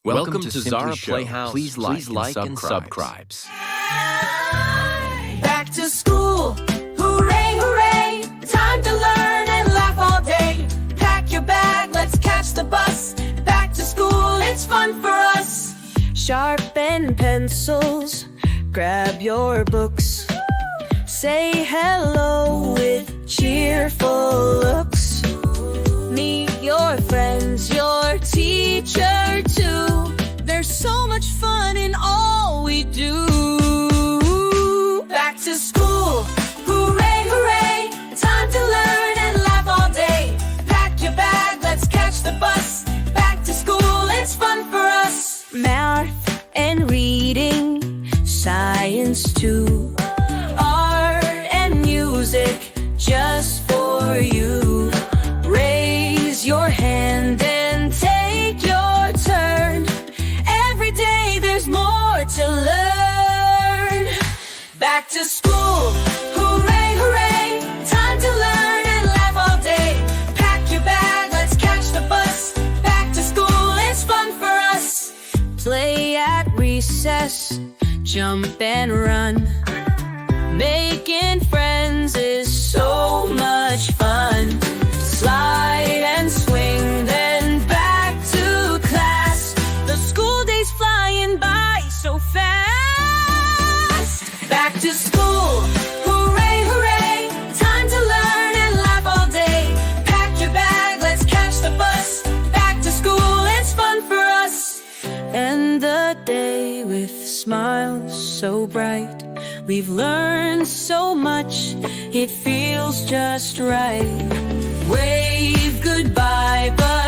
Welcome to Zara Playhouse. Please like and subscribe. Back to school, hooray, hooray! Time to learn and laugh all day. Pack your bag, let's catch the bus. Back to school, it's fun for us. Sharpen pencils, grab your books. Say hello with cheerful looks. Meet your friends, your teacher too. There's so much fun in all we do. Back to school, hooray, hooray! Time to learn and laugh all day. Pack your bag, let's catch the bus. Back to school, it's fun for us. Math and reading, science too. Art and music, just for you. Raise your hand and take your turn. Every day there's more to learn. Back to school, hooray, hooray! Time to learn and laugh all day. Pack your bag, let's catch the bus. Back to school, it's fun for us. Play at recess, jump and run. Making friends is so much fun. Slide and swing, then back to class. The school day's flying by so fast. Back to school, hooray, hooray! Time to learn and laugh all day. Pack your bag, let's catch the bus. Back to school, it's fun for us. End the day with smiles so bright. We've learned so much, it feels just right. Wave goodbye, but